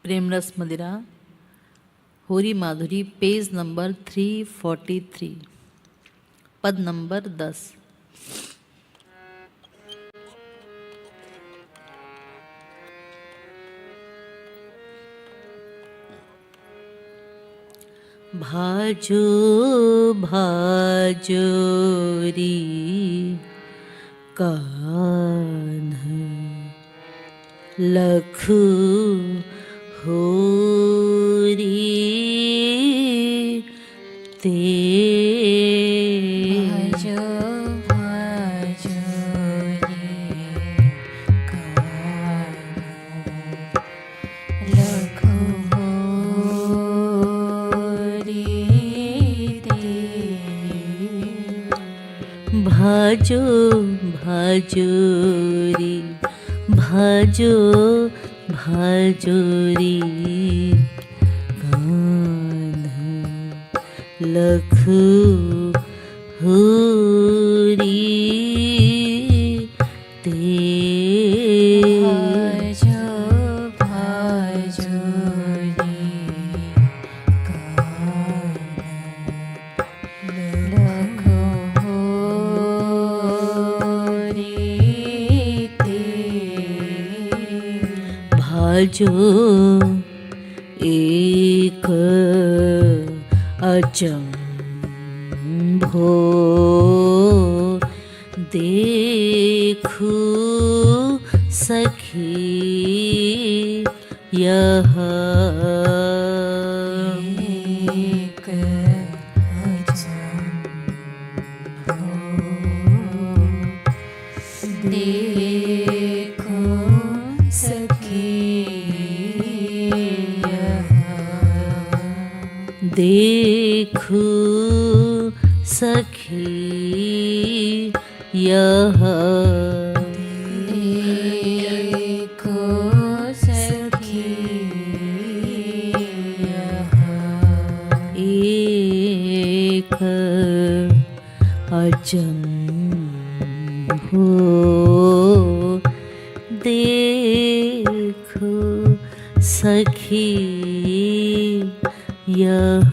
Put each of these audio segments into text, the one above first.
प्रेम रस मदिरा, होरी माधुरी, पेज नंबर 343, पद नंबर 10। भाजो भाजो री कान्हा लखु होरी ते भाजो भाजो रे कान्हा लखु होरी ते। भाजो भाजो री भाजो भाजो री कान्हा लखु होरी ते। भाजो भाजो रे कान्हा लखु होरी ते। भाजो एक अचंभो देखू सखी यह एक अचंभो देखो सखी देखू सखी यह देखो सखी एक अचंभो देखो सखी यह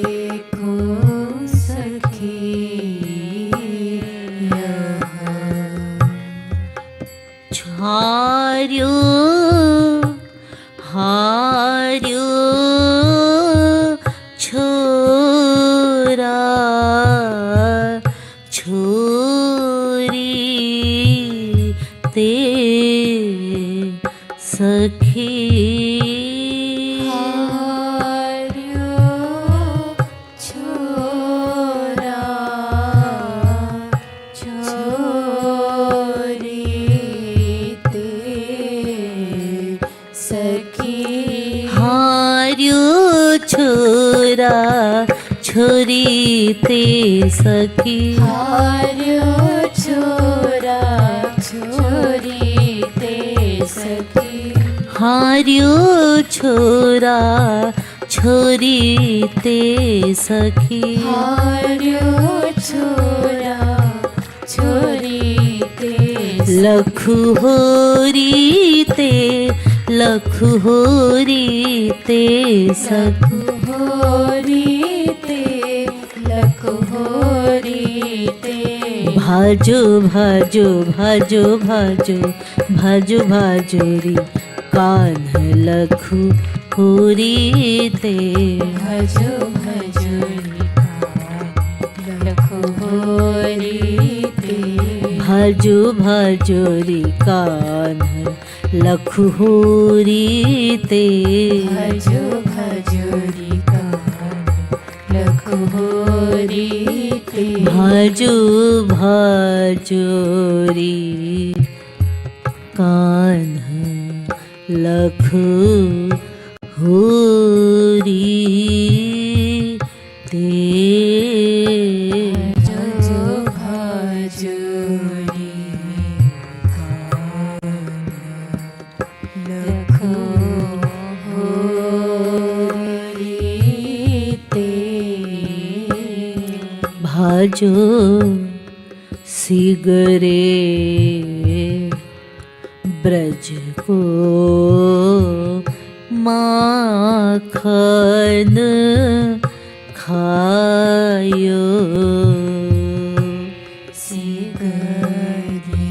देखो सखी हार्यो हार्यो छोरा छोरी ते सखी हार्यो छोरा छोरी ते सखी हार्यो छोरा छोरी ते सखी हार्यो छोरा छोरी ते सखी हार्यो छोरा छोरी ते सखी हार्यो छोरा छोरी ते लखु होरी ते लखु होरी ते सखी होरी ते लखु होरी ते। भाजो भाजो भाजो भाजो भाजो भाजो री कान्हा लखु होरी ते। भजो भजो रे कान्हा लखु होरी ते। भाजो भाजो री कान्हा लखु होरी ते। भजो भजो रे कान्हा लखु होरी ते। भाजो भाजो री कान्हा लखु होरी ते। भजो भजो रे कान्हा लखु होरी ते। भजो सिगरे ब्रज को माखन खायो सिगरे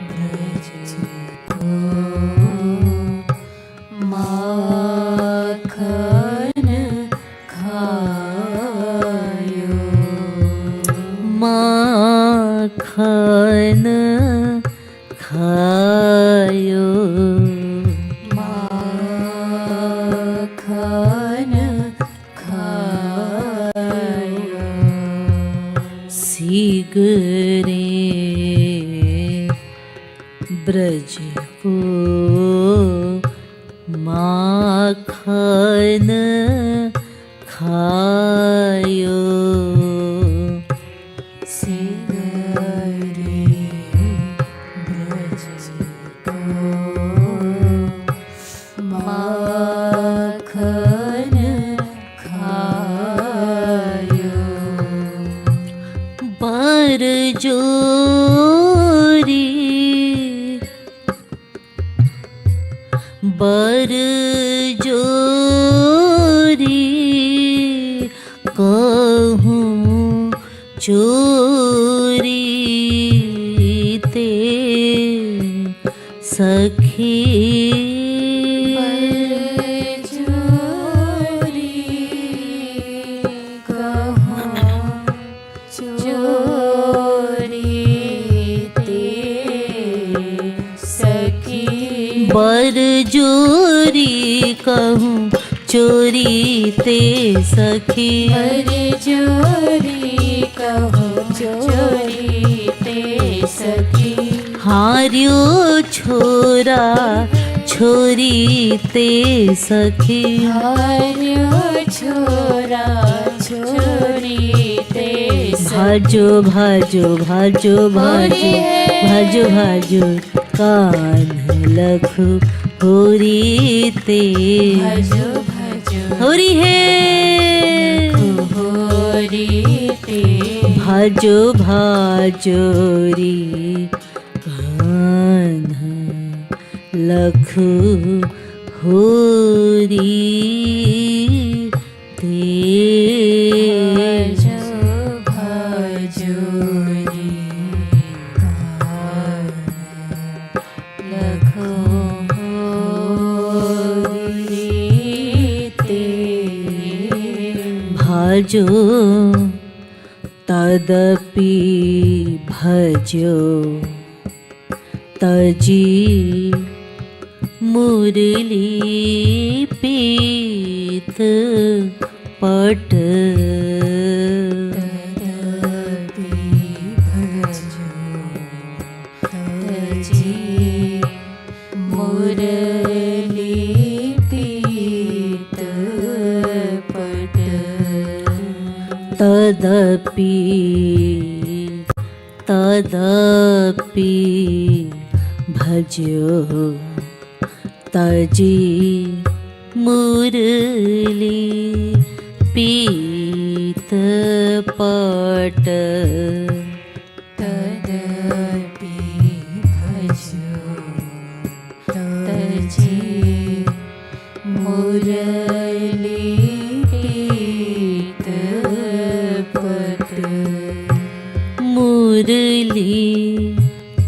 ब्रज को माखन खायो माखन खायो माखन खायो सिगरे ब्रज को माखन खायो सिगरे ब्रज को माखन खायो बर जोरी बर जोरी कहूँ चोरी ते सखी चोरी कहूँ चोरी ते सखी बर जोरी कहूँ चोरी ते सखी अरे चोरी कहूँ चोरी ते सखी हार्यो छोरा छोरी ते सखी हार्यो छोरा छोरी ते भाजो भाजो भाजो भाजो भाजो भाजो कान्ह लखु होरी ते भजो भजो होरी है होरी ते भाजो भाजोरी कान्ह लखु होरी ते भजो भजोरी कान्ह लखु होरी ते भाजो तदपि भजो तजी मुरली पीत पट तदपि भजो तजी मुरली पीत पट तदपि तदपि भजो तजी मुरली पीत पट तदपि भजो तजी मुरली पीत पट मुरली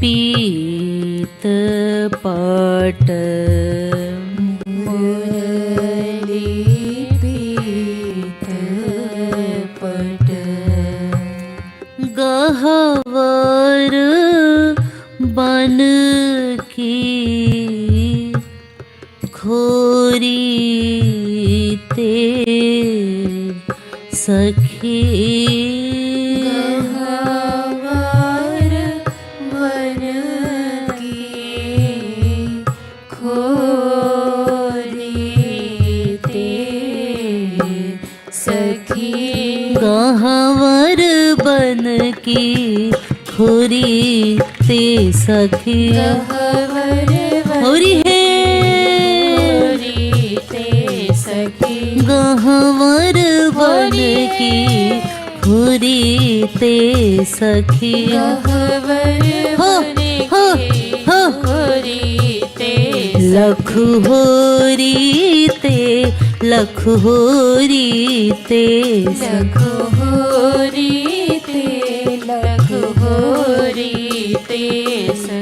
पीत पट मुरली पीत पट गहवर बन की खोरी ते सखी गहवर बन की खोरी ते सखी गहवर बन की खोरी ते सखी गहवर होरी है खोरी ते सखी गहवर बन की होरी ते सखी गहवर हो, बन हो, के हो। होरी ते लखु होरी ते लखु होरी ते लखु होरी ते लखु होरी ते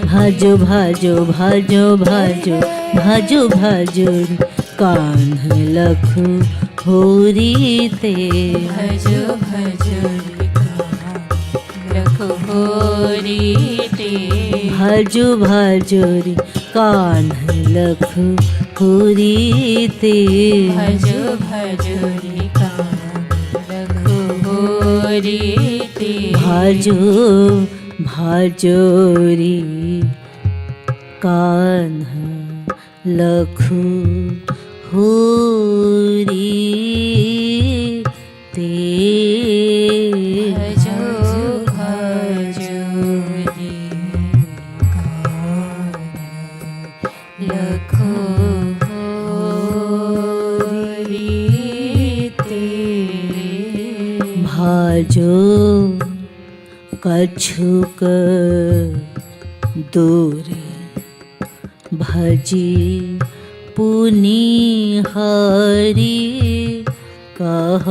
भाजो भाजो भाजो भाजो भाजो भाजो कान्ह लखु होरी ते भजो भजो लखु होरी ते भाजो भाजो रे कान्ह लखु होरी ते भजो भजो लखु होरी ते भाजो भाजो रे कान्ह लखु होरी ते भजो भजो लखु होरी ते भाजो कछुक दूर भजी पुनि हरि कह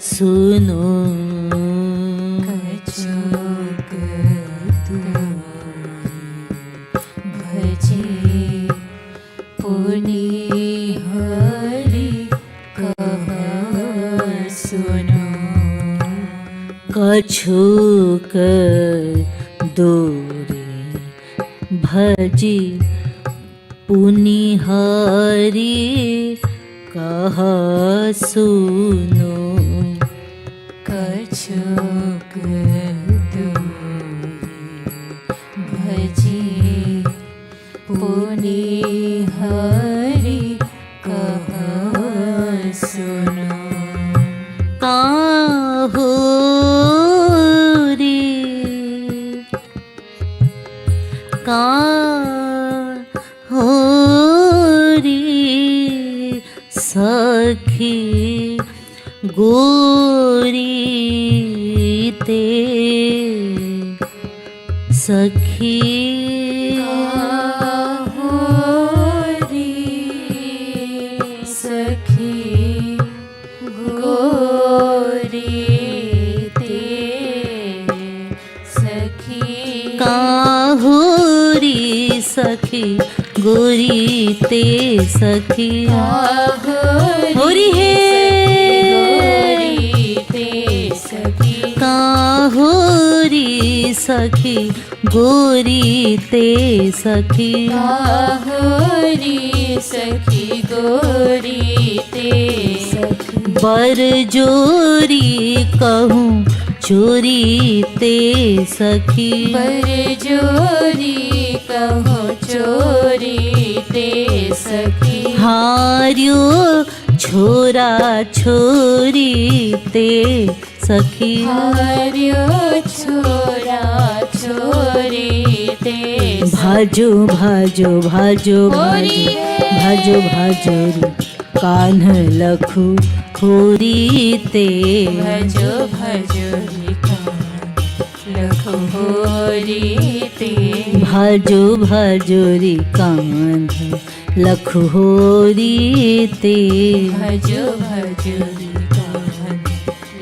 सुनो कछुक भजे पुनि हरि कह सुनो कछुक दूर भजी पुनि हरि कह सुनो कछुक भजी पुनि हरि कह सुनो काहो रे काहो रे सखी गोरी ते सखी होरी सखी गोरी ते सखी काहोरी सखी गोरी ते सखी होरी हे गोरी ते सखी काहोरी सखी गोरी ते सखी होरी सखी गोरी ते सखी बर जोरी कहूँ चोरी ते सखी पर जोरी कहो चोरी ते सखी हार्यो छोरा छोरी ते सखी हार्यो छोरा छोरी ते भाजो भाजो भाजो भाजो भाजो भाजो रे कान्ह लखु होरी ते भजो भजो लखु होरी ते भाजो भाजो रे कान्ह लखु होरी ते भजो भजो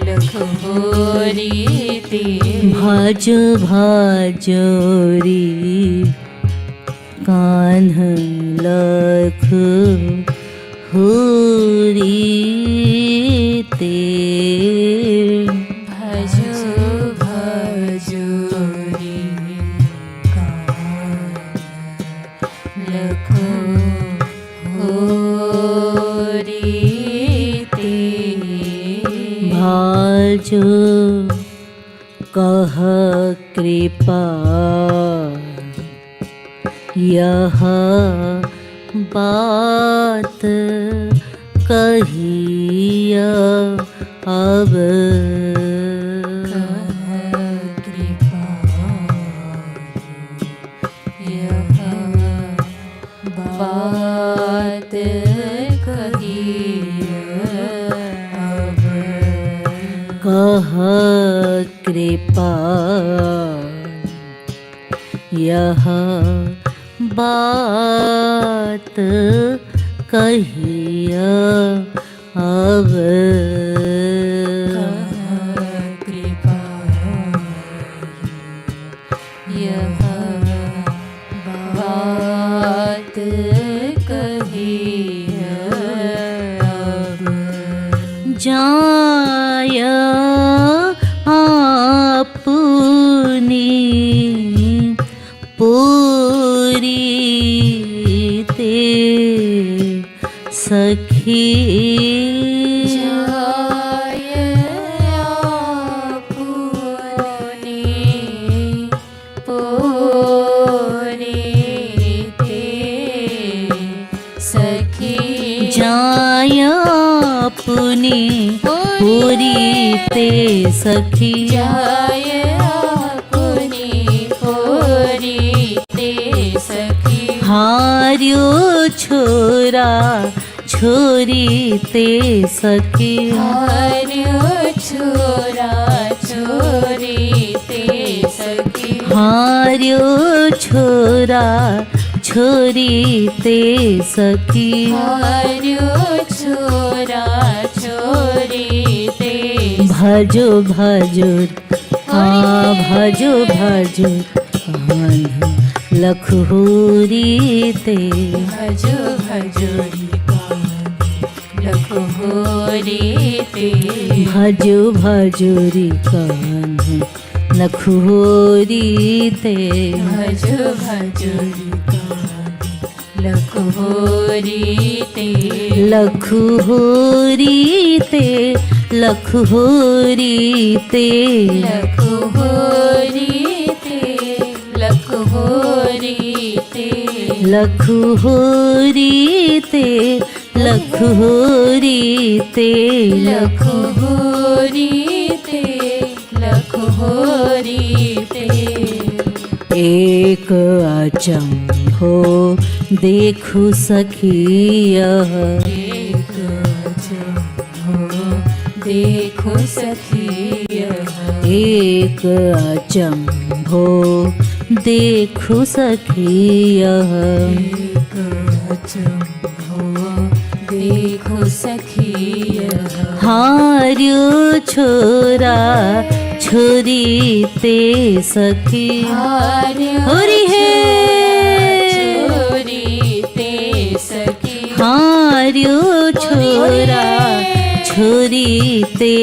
लखु होरी ते भाजो भाजो रे कान्ह लखु होरी ते भजो भजो लखु होरी ते भाजो कह कृपा यह बात कहिय अब कृपा यह बात कही अब कह कृपा यह बात कहिय अब कृपा यह बात कहिय अब जाय आपनी पूरी ते सखी जाय आपनी पूरी ते सखी जाय अपनी पूरी ते सखी जाय आपनी पूरी ते सखी हार्यो छोरा छोरी ते सखी हार्यो छोरा छोरी ते सखी हार्यो छोरा छोरी ते सखी हार्यो छोरा छोरी ते भजो भजो भजो भजो लखहुरी ते भजो भजोरी लखहोरी ते भजो भजोरी कान्ह लखहुरी ते भजो भजोरी लखहोरी ते लखहुरी ते लखहुरी ते लखहोरी ते लखहोरी ते लखहुरी ते लखहुरी ते लखहोरी ते लखहोरी ते एक अचंभो देखु सखिय एक अचंभो देखो सखिय एक अचंभो देखु सखिय एक अचंभो देखो सखिय हार्यो छोरा छोरी ते सखी होरी है छोरी ते सखी हार्यो छोरा छोरी ते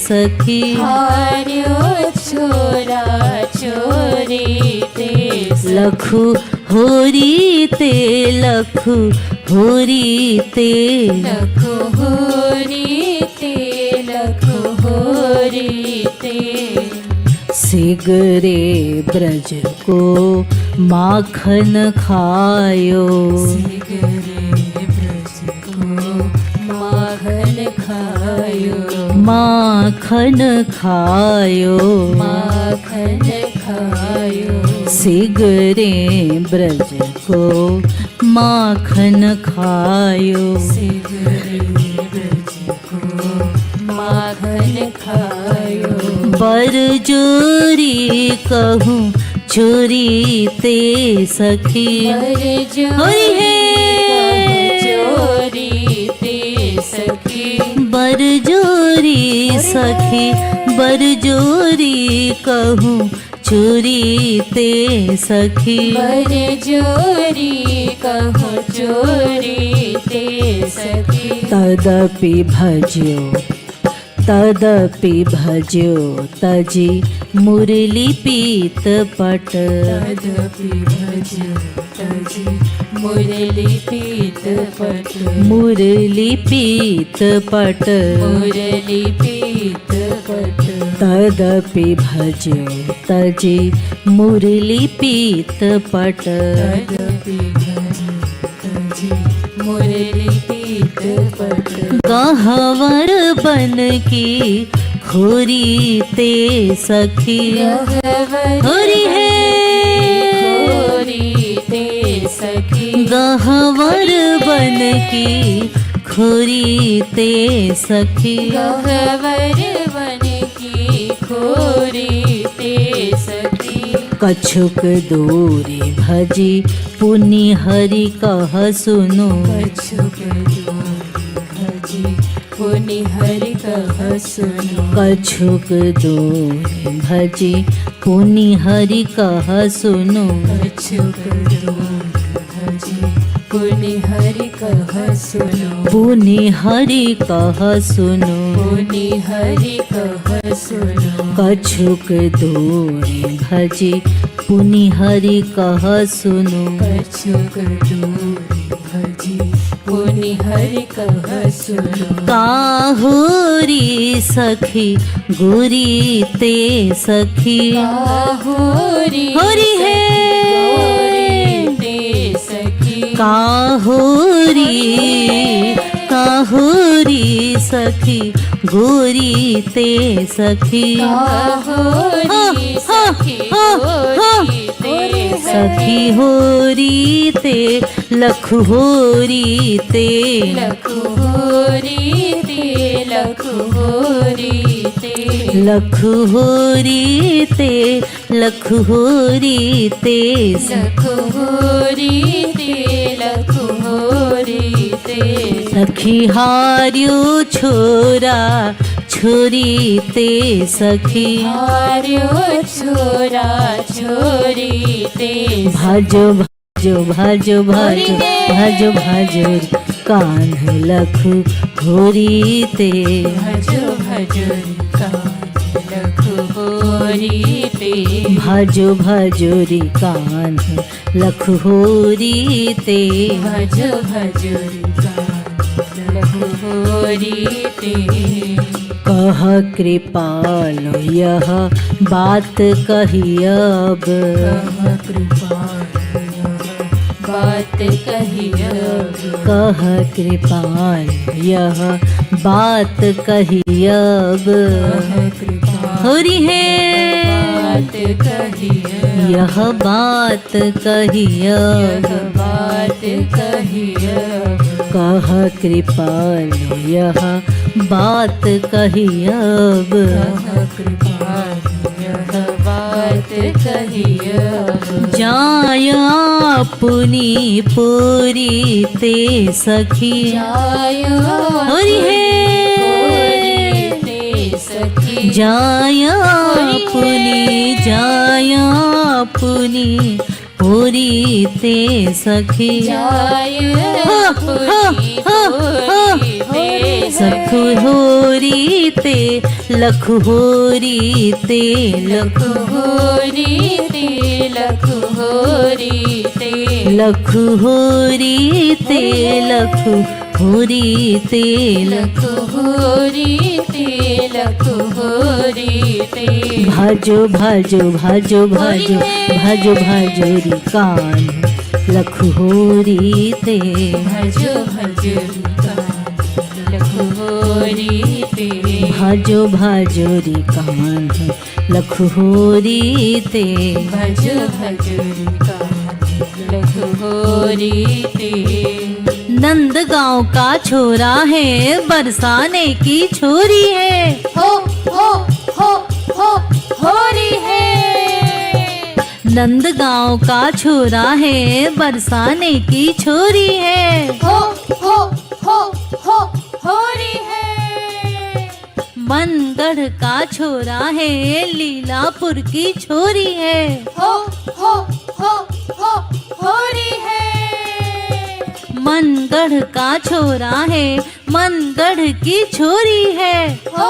सखी हार्यो छोरा छोरी ते लखु होरी ते लखु होरी ते लखहोरी ते लखहोरी ते सिगरे ब्रज को माखन खायो सिगरे ब्रज को माखन खायो माखन खायो माखन खायो सिगरे ब्रज को माखन खायो सिगरे ब्रज को माखन खायो बरजोरी कहूँ चोरी ते सखी होरी है चोरी ते सखी बरजोरी सखी बरजोरी कहूँ चोरी ते सखी बरजोरी कहो चोरी ते सखी तदपि भज्यो तजी मुरली पीत पट तदपि भजो तजी मुरली पीत पट मुरली पीत पट मुरली पीत पट तदपि भज्यो तजी मुरली पीत पट तदपि भजो तजी मुरली पीत पट गहवर बन की खोरी ते सखी होरी है खोरी ते सखी गहवर बन की खोरी ते सखी गहवर बन की होरी ते सखी कछुक दूरी भजी पुनि हरि कह सुनो कछुक दूरी भजी पुनि हरि कह सुनो कछुक दूरी भजी पुनि हरि कह सुनो कछुक दूरी भजी पुनि हरि कह सुनो पुनि हरि कह सुनो पुनि हरि कह सुनो कछुक दूरी भजी पुनि हरि कह सुनो कछुक दूरी भजी पुनि हरि कह सुनो काहुरी सखी गुरी ते सखी होरी होरी है ते सखी काहुरी काहुरी सखी गोरी ते सखी होरी सखी होरी ते सखी होरी ते लखु होरी ते लखु होरी ते लखु होरी ते लखु होरी ते लखु होरी ते लखु होरी ते लखु होरी ते सखी हार्यो छोरा छोरी ते सखी हार्यो छोरा छोरी ते भाजो भाजो भाजो भाजो भाजो भाजो कान्ह लखु होरी ते भजो भजो लखु होरी ते भाजो भाजो री कान्ह लखु होरी ते भजो भजो लखु होरी ते कह कृपाल यह बात कही अब कह कृपाल बात कही अब कह कृपाल यह बात कही अब कह कृपाल होरी है बात कही अब यह बात कही अब बात कही अब कह कृपाल यह बात कही अब कह कृपाल यह बात कही अब जाया पुनि पूरी ते सखी जायो होरी है ते सखी जाया पुनि पूरी ते सखी जायो पुरी ते सखु होरी ते लखु होरी ते लखु होरी ते लखु होरी ते लखु होरी ते लखु होरी ते लखु होरी ते लखु होरी ते भाजो भाजो भाजो भाजो भाजो भाजो री कान लखु होरी ते भजो भजो लखु होरी ते भाजो भाजो री कान लखु होरी ते भजो भजो लखु होरी ते नंद गांव का छोरा है बरसाने की छोरी है हो हो हो हो होरी है नंद गांव का छोरा है बरसाने की छोरी है हो हो हो हो होरी है मनगढ़ का छोरा है लीलापुर की छोरी है हो हो हो हो होरी है मनगढ़ का छोरा है मनगढ़ की छोरी है हो